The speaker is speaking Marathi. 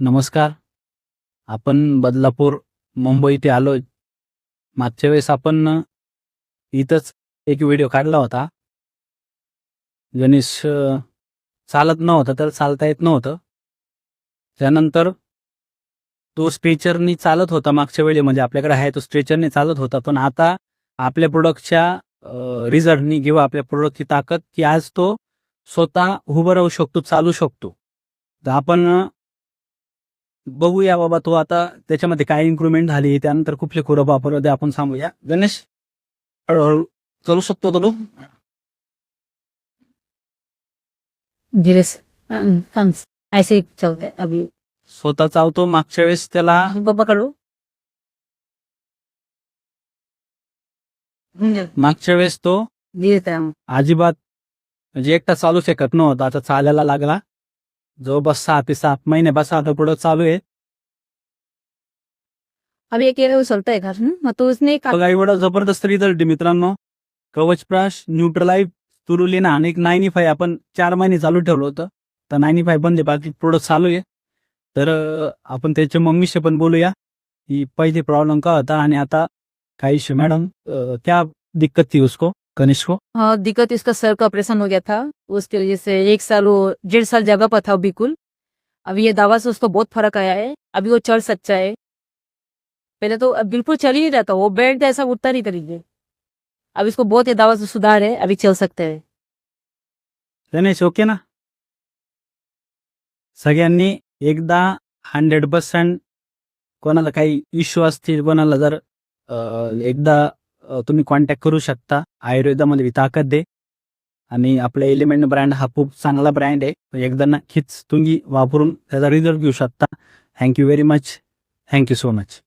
नमस्कार. आपण बदलापूर, मुंबई इथे आलोय. मागच्या वेळेस आपण इथंच एक व्हिडिओ काढला होता. गणेश चालत नव्हता, तर चालता येत नव्हतं. त्यानंतर तो स्ट्रेचरनी चालत होता मागच्या वेळी, म्हणजे आपल्याकडे आहे तो स्ट्रेचरनी चालत होता. पण आता आपल्या प्रोडक्टच्या रिझल्टनी किंवा आपल्या प्रोडक्टची ताकद की आज तो स्वतः उभं राहू शकतो, चालू शकतो. तर आपण बघूया बाबा तो आता त्याच्यामध्ये काय इम्प्रूव्हमेंट झाली, त्यानंतर कुठले खुरप वापरले आपण सांगूया. गणेश हळूहळू चालू शकतो तो. धीरे से थम्स ऐसे ही चलते हैं अभी। स्वतः चावतो. मागच्या वेळेस त्याला पकड़ो। मागच्या वेळेस तो धीरे से अजिबात म्हणजे एकटा चालू शकत नव्हता. आता चालायला लागला. जवळपास 6 ते 7 महिन्यापासून आता पुढे चालू आहे. अभी एक वो चलता है घर में, तो उसने बघा एवढा जबरदस्त रिझल्ट आहे मित्रांनो. कवच प्राश, न्यूट्रलाइफ, तुरुलिना आणि एक 95 आपण 4 महिने चालू ठेवलं होतं. तर 95 बंद आहे, बाकी प्रोडक्ट चालू आहे. तर आपण त्याच्या मम्मीशी पण बोलूया की पहिले प्रॉब्लेम का होता आणि आता काय इश्यू. मॅडम क्या दिक्कत थी उसको, गणेश को? हाँ, दिक्कत इसका सर का ऑपरेशन हो गया था, उसकी वजह से 1 साल जगह पर था बिल्कुल। अभी ये दवा से उसको बहुत फर्क आया है। अभी वो चल सकता है। पहले तो अब बिल्कुल चल ही नहीं रहता, वो बेड ऐसा उठता नहीं करीजिए। अब इसको बहुत ये दवा से सुधार है, अभी चल सकते हैं। गणेश ओके ना? सगळ्यांनी एकदा 100% कोणाला काही इश्यू असतील, कोणाला जर एकदा तुम्ही कॉन्टॅक्ट करू शकता. आयुर्वेदामध्ये ताकद आहे आणि आपला एलिमेंट ब्रँड हा खूप चांगला ब्रँड आहे. एकदा नक्कीच तुम्ही वापरून त्याचा रिझल्ट घेऊ शकता. Thank you very much. Thank you so much.